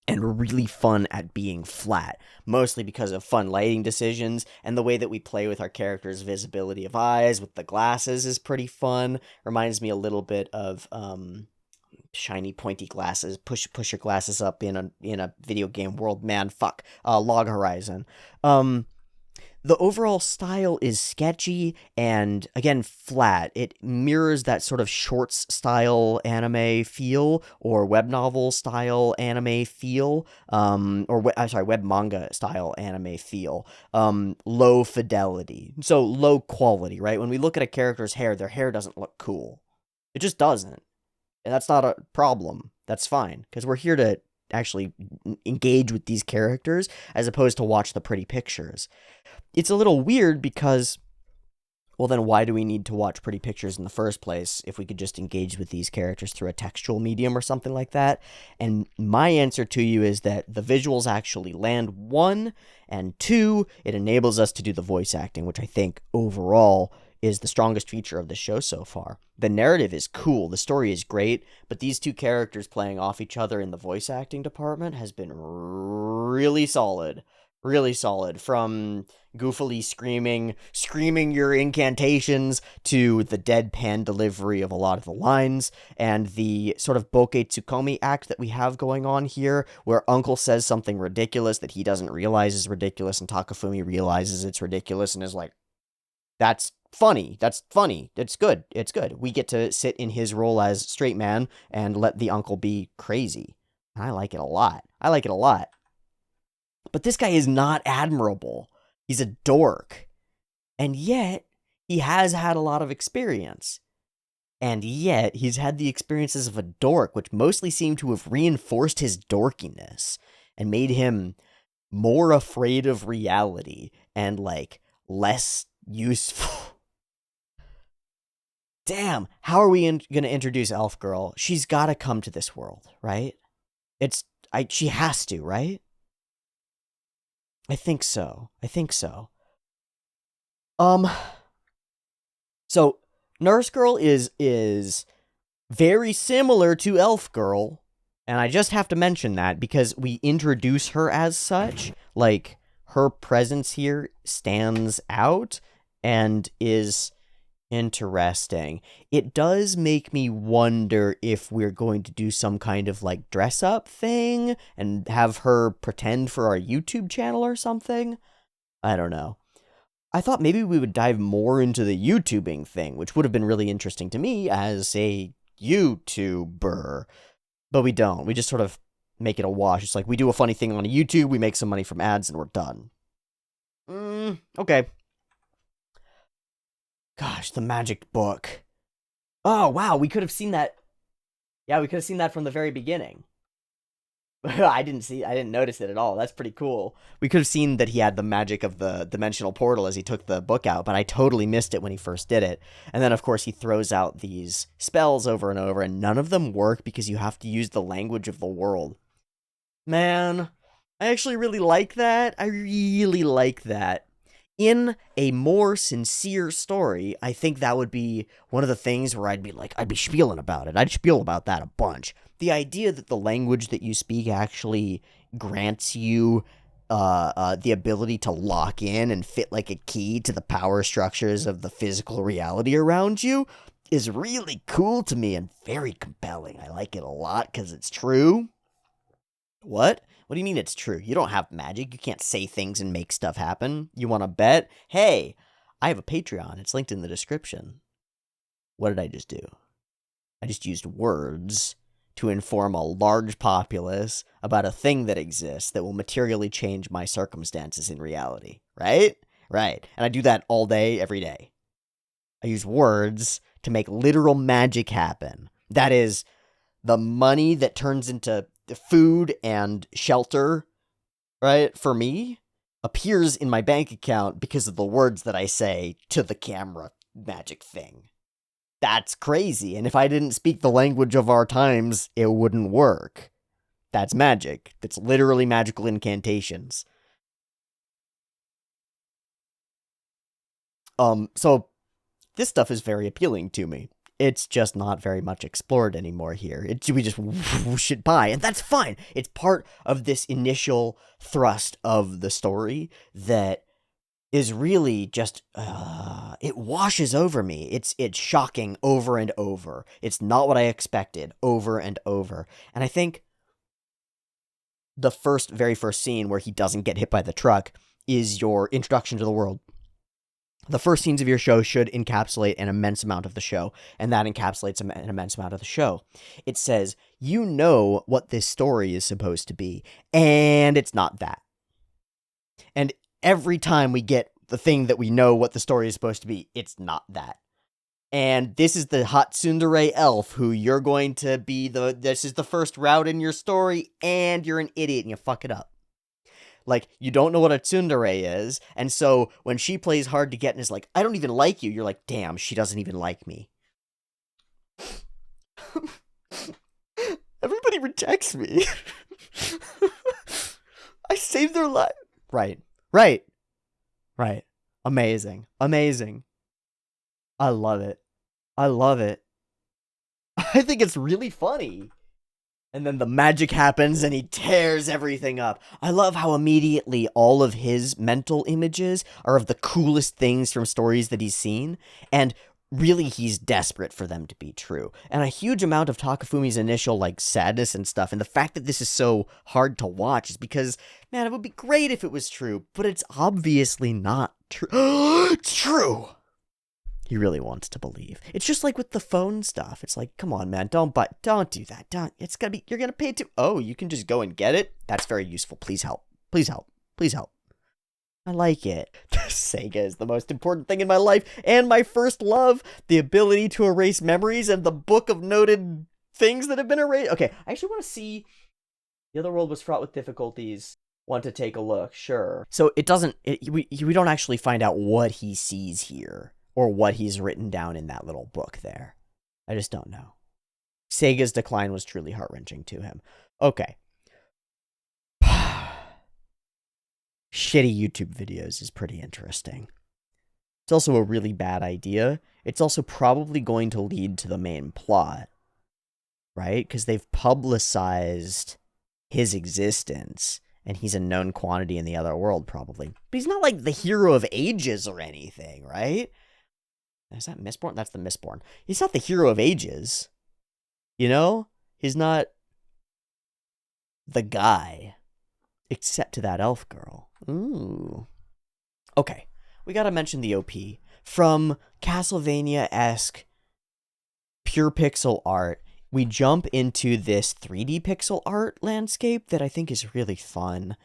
A: and really fun at being flat, mostly because of fun lighting decisions, and the way that we play with our characters' visibility of eyes with the glasses is pretty fun. Reminds me a little bit of shiny pointy glasses. Push your glasses up in a video game world, man. Fuck. Log Horizon. The overall style is sketchy and, again, flat. It mirrors that sort of shorts style anime feel or web novel style anime feel, web manga style anime feel. Low fidelity. So low quality, right? When we look at a character's hair, their hair doesn't look cool. It just doesn't. And that's not a problem. That's fine, because we're here to actually engage with these characters as opposed to watch the pretty pictures. It's a little weird because, well, then why do we need to watch pretty pictures in the first place if we could just engage with these characters through a textual medium or something like that? And my answer to you is that the visuals actually land, one, and two, it enables us to do the voice acting, which I think overall is the strongest feature of the show so far. The narrative is cool, the story is great, but these two characters playing off each other in the voice acting department has been really solid. Really solid. From goofily screaming your incantations, to the deadpan delivery of a lot of the lines, and the sort of Bokeh Tsukomi act that we have going on here, where Uncle says something ridiculous that he doesn't realize is ridiculous, and Takafumi realizes it's ridiculous and is like, that's funny. It's good. We get to sit in his role as straight man and let the uncle be crazy. I like it a lot. But this guy is not admirable. He's a dork. And yet, he has had a lot of experience. And yet, he's had the experiences of a dork, which mostly seem to have reinforced his dorkiness and made him more afraid of reality and, like, less useful. Damn, how are we going to introduce Elf Girl? She's got to come to this world, right? She has to, right? I think so. So Nurse Girl is very similar to Elf Girl, and I just have to mention that because we introduce her as such. Like, her presence here stands out and is interesting. It does make me wonder if we're going to do some kind of, like, dress up thing and have her pretend for our YouTube channel or something. I don't know. I thought maybe we would dive more into the YouTubing thing, which would have been really interesting to me as a YouTuber. But we don't. We just sort of make it a wash. It's like, we do a funny thing on YouTube, we make some money from ads, and we're done. Okay. Gosh, the magic book. Oh, wow, we could have seen that. Yeah, we could have seen that from the very beginning. I didn't notice it at all. That's pretty cool. We could have seen that he had the magic of the dimensional portal as he took the book out, but I totally missed it when he first did it. And then, of course, he throws out these spells over and over, and none of them work because you have to use the language of the world. Man, I actually really like that. In a more sincere story, I think that would be one of the things where I'd be spieling about it. I'd spiel about that a bunch. The idea that the language that you speak actually grants you the ability to lock in and fit like a key to the power structures of the physical reality around you is really cool to me and very compelling. I like it a lot because it's true. What? What do you mean it's true? You don't have magic. You can't say things and make stuff happen. You want to bet? Hey, I have a Patreon. It's linked in the description. What did I just do? I just used words to inform a large populace about a thing that exists that will materially change my circumstances in reality. Right? Right. And I do that all day, every day. I use words to make literal magic happen. That is, the money that turns into food and shelter, right, for me, appears in my bank account because of the words that I say to the camera magic thing. That's crazy, and if I didn't speak the language of our times, it wouldn't work. That's magic. That's literally magical incantations. So this stuff is very appealing to me. It's just not very much explored anymore here. We just whoosh it by, and that's fine. It's part of this initial thrust of the story that is really just it washes over me. It's shocking over and over. It's not what I expected over and over. And I think the very first scene where he doesn't get hit by the truck is your introduction to the world. The first scenes of your show should encapsulate an immense amount of the show, and that encapsulates an immense amount of the show. It says, you know what this story is supposed to be, and it's not that. And every time we get the thing that we know what the story is supposed to be, it's not that. And this is the hot tsundere elf who you're going to be this is the first route in your story, and you're an idiot and you fuck it up. Like, you don't know what a tsundere is, and so when she plays hard to get and is like, I don't even like you, you're like, damn, she doesn't even like me. Everybody rejects me. I saved their life. Right. Amazing. I love it. I think it's really funny. And then the magic happens and he tears everything up. I love how immediately all of his mental images are of the coolest things from stories that he's seen. And really, he's desperate for them to be true. And a huge amount of Takafumi's initial, sadness and stuff, and the fact that this is so hard to watch is because, man, it would be great if it was true, but it's obviously not true. It's true! He really wants to believe. It's just like with the phone stuff. It's like, come on, man, don't do that. You're gonna pay to, oh, you can just go and get it? That's very useful. Please help. I like it. SEGA is the most important thing in my life, and my first love, the ability to erase memories, and the book of noted things that have been erased. Okay, I actually want to see. The other world was fraught with difficulties. Want to take a look? Sure. So we don't actually find out what he sees here, or what he's written down in that little book there. I just don't know. SEGA's decline was truly heart-wrenching to him. Okay. Shitty YouTube videos is pretty interesting. It's also a really bad idea. It's also probably going to lead to the main plot, right? Because they've publicized his existence, and he's a known quantity in the other world, probably. But he's not like the hero of ages or anything, right? Is that Mistborn? That's the Mistborn. He's not the hero of ages. You know? He's not the guy. Except to that elf girl. Ooh. Okay. We gotta mention the OP. From Castlevania-esque pure pixel art, we jump into this 3D pixel art landscape that I think is really fun.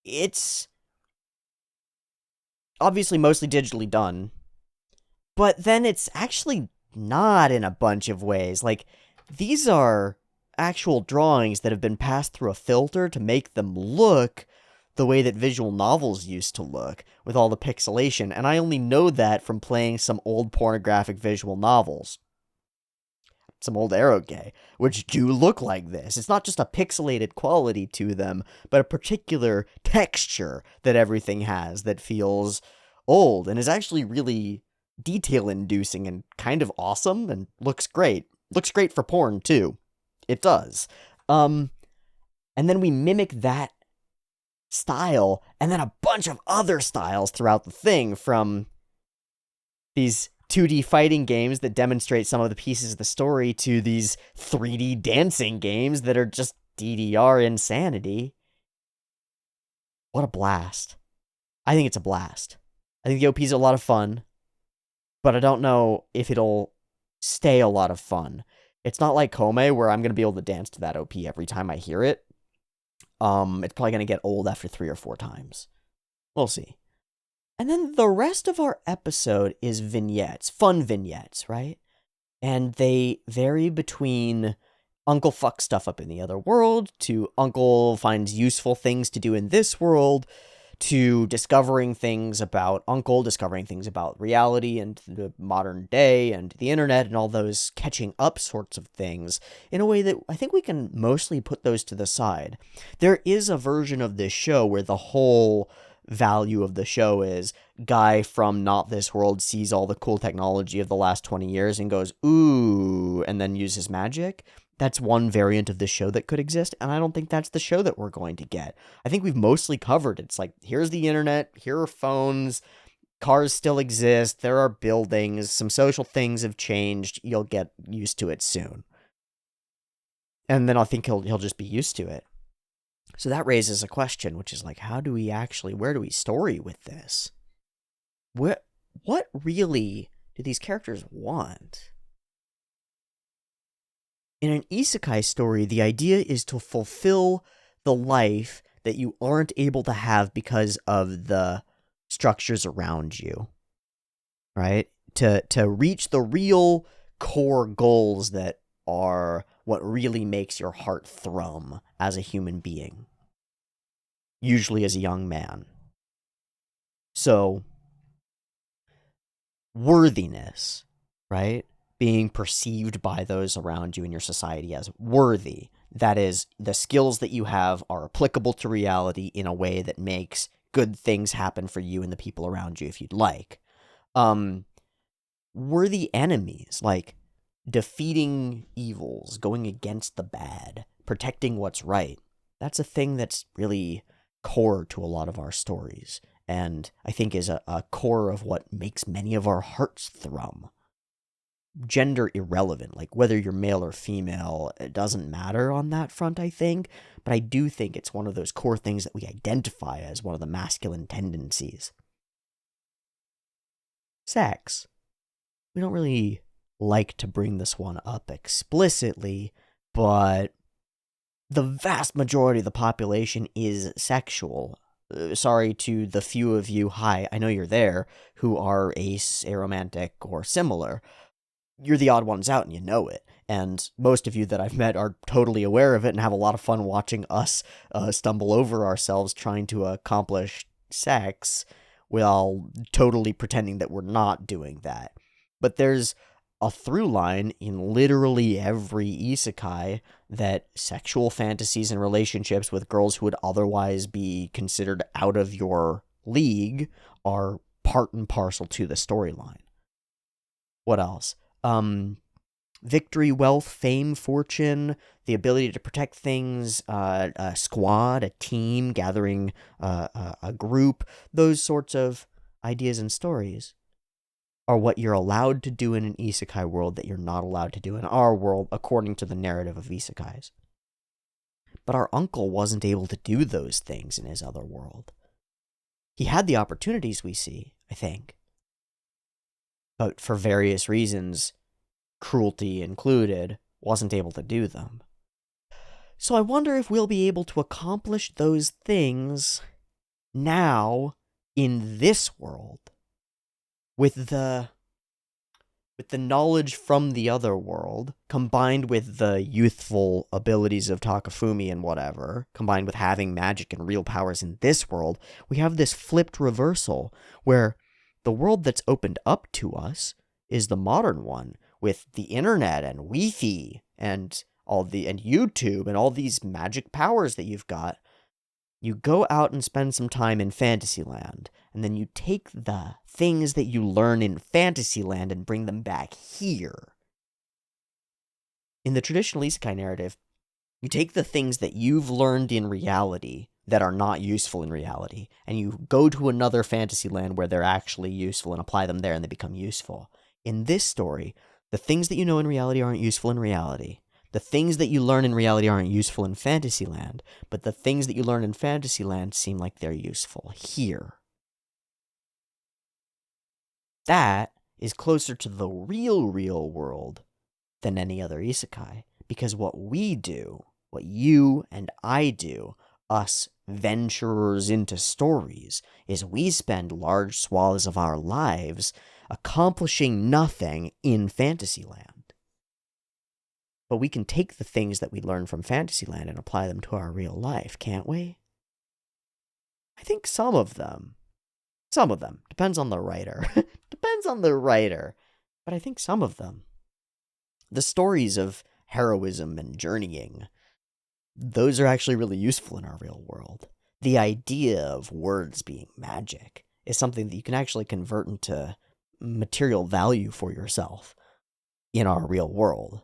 A: It's obviously mostly digitally done, but then it's actually not in a bunch of ways. Like, these are actual drawings that have been passed through a filter to make them look the way that visual novels used to look, with all the pixelation, and I only know that from playing some old pornographic visual novels. Some old eroge, which do look like this. It's not just a pixelated quality to them, but a particular texture that everything has that feels old, and is actually really detail-inducing and kind of awesome, and looks great. Looks great for porn, too. It does. And then we mimic that style, and then a bunch of other styles throughout the thing, from these 2D fighting games that demonstrate some of the pieces of the story to these 3D dancing games that are just DDR insanity. What a blast. I think it's a blast. I think the OP is a lot of fun, but I don't know if it'll stay a lot of fun. It's not like Kome, where I'm going to be able to dance to that OP every time I hear it. It's probably going to get old after 3 or 4 times. We'll see. And then the rest of our episode is vignettes. Fun vignettes, right? And they vary between Uncle fucks stuff up in the other world, to Uncle finds useful things to do in this world, to discovering things about Uncle, discovering things about reality and the modern day and the internet and all those catching up sorts of things, in a way that I think we can mostly put those to the side. There is a version of this show where the whole value of the show is guy from not this world sees all the cool technology of the last 20 years and goes, ooh, and then uses magic. That's one variant of this show that could exist, and I don't think that's the show that we're going to get. I think we've mostly covered. It's like, here's the internet, here are phones, cars still exist, there are buildings, some social things have changed, you'll get used to it soon. And then I think he'll just be used to it. So that raises a question, which is like, where do we story with this? What really do these characters want? In an isekai story, the idea is to fulfill the life that you aren't able to have because of the structures around you, right? To reach the real core goals that are what really makes your heart thrum as a human being, usually as a young man. So, worthiness, right? Being perceived by those around you in your society as worthy. That is, the skills that you have are applicable to reality in a way that makes good things happen for you and the people around you if you'd like. Worthy enemies, like defeating evils, going against the bad, protecting what's right. That's a thing that's really core to a lot of our stories, and I think is a core of what makes many of our hearts thrum. Gender irrelevant, like whether you're male or female, it doesn't matter on that front, I think, but I do think it's one of those core things that we identify as one of the masculine tendencies. Sex. We don't really like to bring this one up explicitly, but the vast majority of the population is sexual. Sorry to the few of you, hi, I know you're there, who are ace, aromantic, or similar. You're the odd ones out and you know it. And most of you that I've met are totally aware of it and have a lot of fun watching us stumble over ourselves trying to accomplish sex while totally pretending that we're not doing that. But there's a through line in literally every isekai that sexual fantasies and relationships with girls who would otherwise be considered out of your league are part and parcel to the storyline. What else? Victory, wealth, fame, fortune, the ability to protect things, a squad, a team, gathering a group, those sorts of ideas and stories are what you're allowed to do in an isekai world that you're not allowed to do in our world according to the narrative of isekais. But our uncle wasn't able to do those things in his other world. He had the opportunities we see, I think. But for various reasons, cruelty included, wasn't able to do them. So I wonder if we'll be able to accomplish those things now in this world with the knowledge from the other world, combined with the youthful abilities of Takafumi and whatever, combined with having magic and real powers in this world, we have this flipped reversal where the world that's opened up to us is the modern one, with the internet and Wi-Fi and and YouTube and all these magic powers that you've got. You go out and spend some time in Fantasyland, and then you take the things that you learn in Fantasyland and bring them back here. In the traditional isekai narrative, you take the things that you've learned in reality that are not useful in reality, and you go to another Fantasyland where they're actually useful and apply them there and they become useful. In this story, the things that you know in reality aren't useful in reality. The things that you learn in reality aren't useful in Fantasyland, but the things that you learn in Fantasyland seem like they're useful here. That is closer to the real world than any other isekai, because what we do, what you and I do, us venturers into stories, is we spend large swaths of our lives accomplishing nothing in Fantasyland. But we can take the things that we learn from Fantasyland and apply them to our real life, can't we? I think some of them. Some of them. Depends on the writer. Depends on the writer. But I think some of them. The stories of heroism and journeying, those are actually really useful in our real world. The idea of words being magic is something that you can actually convert into material value for yourself in our real world.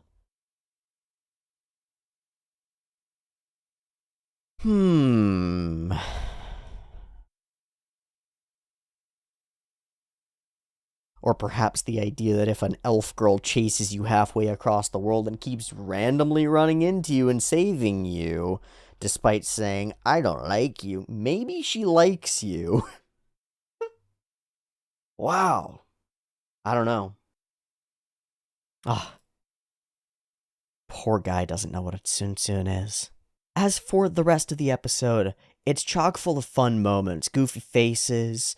A: Hmm. Or perhaps the idea that if an elf girl chases you halfway across the world and keeps randomly running into you and saving you, despite saying, I don't like you, maybe she likes you. Wow. I don't know. Ah, poor guy doesn't know what a tsum is. As for the rest of the episode, it's chock full of fun moments, goofy faces,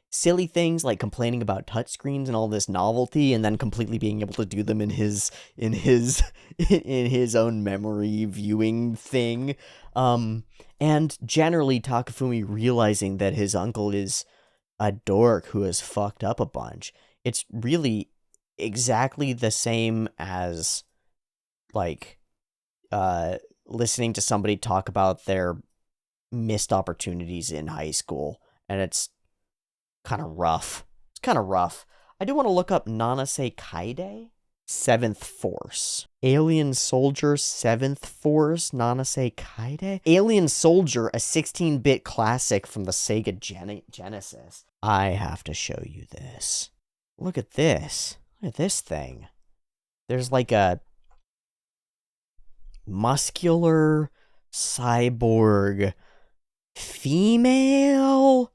A: silly things like complaining about touchscreens and all this novelty, and then completely being able to do them in his in his own memory viewing thing, and generally Takafumi realizing that his uncle is a dork who has fucked up a bunch. It's really exactly the same as like uh listening to somebody talk about their missed opportunities in high school, and it's kind of rough. It's kind of rough. I do want to look up Nanase Kaide, Seventh Force. Alien Soldier, Seventh Force, Nanase Kaide. Alien Soldier, a 16-bit classic from the Sega Genesis. I have to show you this. Look at this. Look at this thing. There's like a muscular cyborg female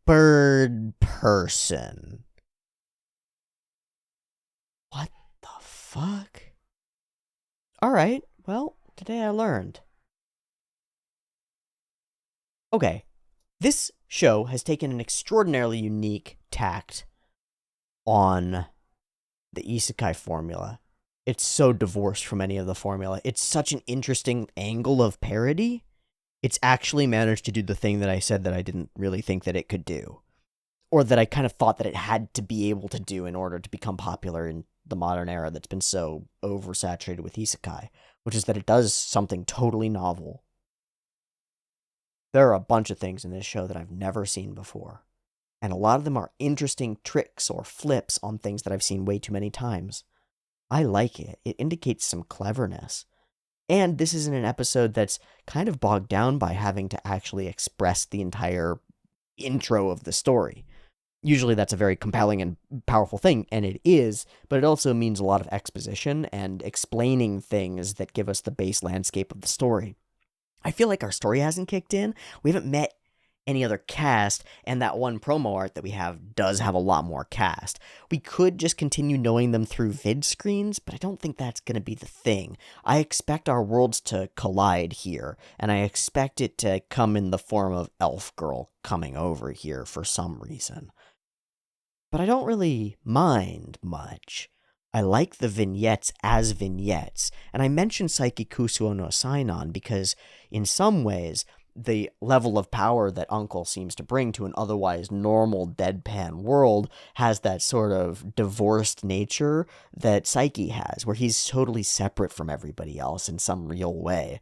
A: bird person. What the fuck? Alright, well, today I learned. Okay, this show has taken an extraordinarily unique tact on the isekai formula. It's so divorced from any of the formula. It's such an interesting angle of parody. It's actually managed to do the thing that I said that I didn't really think that it could do. Or that I kind of thought that it had to be able to do in order to become popular in the modern era that's been so oversaturated with isekai, which is that it does something totally novel. There are a bunch of things in this show that I've never seen before, and a lot of them are interesting tricks or flips on things that I've seen way too many times. I like it. It indicates some cleverness. And this isn't an episode that's kind of bogged down by having to actually express the entire intro of the story. Usually that's a very compelling and powerful thing, and it is, but it also means a lot of exposition and explaining things that give us the base landscape of the story. I feel like our story hasn't kicked in. We haven't met any other cast, and that one promo art that we have does have a lot more cast. We could just continue knowing them through vid screens, but I don't think that's going to be the thing. I expect our worlds to collide here, and I expect it to come in the form of Elf Girl coming over here for some reason. But I don't really mind much. I like the vignettes as vignettes, and I mentioned Saiki Kusuo no Sainon because, in some ways, the level of power that Uncle seems to bring to an otherwise normal deadpan world has that sort of divorced nature that Saiki has, where he's totally separate from everybody else in some real way,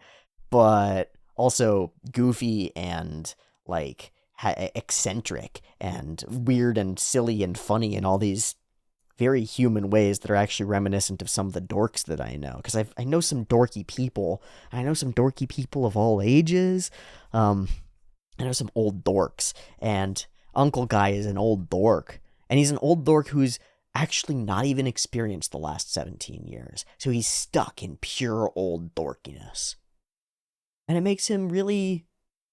A: but also goofy and, like, eccentric and weird and silly and funny in all these very human ways that are actually reminiscent of some of the dorks that I know. Because I know some dorky people. I know some dorky people of all ages. I know some old dorks. And Uncle Guy is an old dork. And he's an old dork who's actually not even experienced the last 17 years. So he's stuck in pure old dorkiness. And it makes him really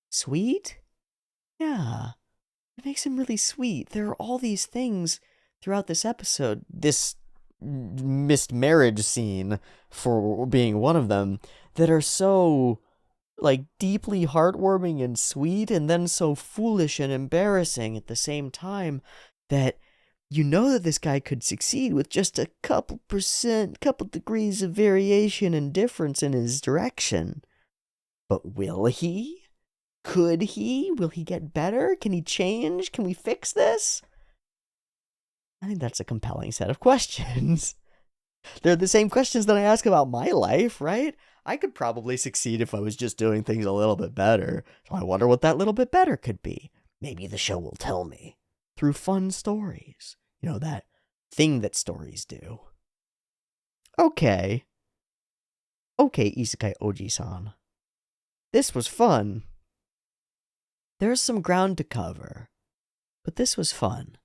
A: sweet? Yeah. It makes him really sweet. There are all these things throughout this episode, this missed marriage scene for being one of them, that are so, like, deeply heartwarming and sweet, and then so foolish and embarrassing at the same time, that you know that this guy could succeed with just a couple degrees of variation and difference in his direction. But will he? Could he? Will he get better? Can he change? Can we fix this? I think that's a compelling set of questions. They're the same questions that I ask about my life, right? I could probably succeed if I was just doing things a little bit better. So I wonder what that little bit better could be. Maybe the show will tell me. Through fun stories. You know, that thing that stories do. Okay. Okay, Isekai Ojisan. This was fun. There's some ground to cover, but this was fun.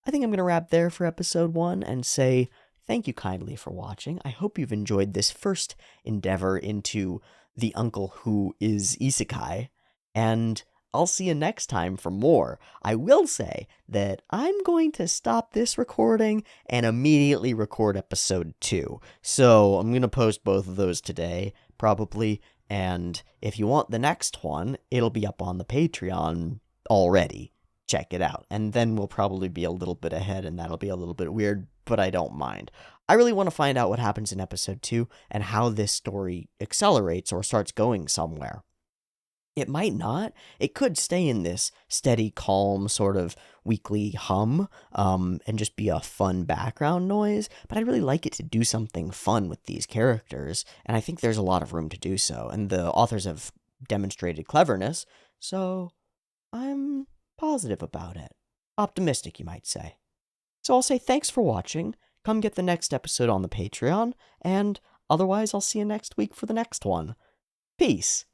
A: I think I'm going to wrap there for episode 1 and say thank you kindly for watching. I hope you've enjoyed this first endeavor into the uncle who is Isekai, and I'll see you next time for more. I will say that I'm going to stop this recording and immediately record episode 2. So I'm going to post both of those today, probably, and if you want the next one, it'll be up on the Patreon already. Check it out. And then we'll probably be a little bit ahead, and that'll be a little bit weird, but I don't mind. I really want to find out what happens in episode 2 and how this story accelerates or starts going somewhere. It might not. It could stay in this steady, calm, sort of weekly hum, and just be a fun background noise, but I'd really like it to do something fun with these characters, and I think there's a lot of room to do so, and the authors have demonstrated cleverness, so I'm positive about it. Optimistic, you might say. So I'll say thanks for watching. Come get the next episode on the Patreon, and otherwise I'll see you next week for the next one. Peace.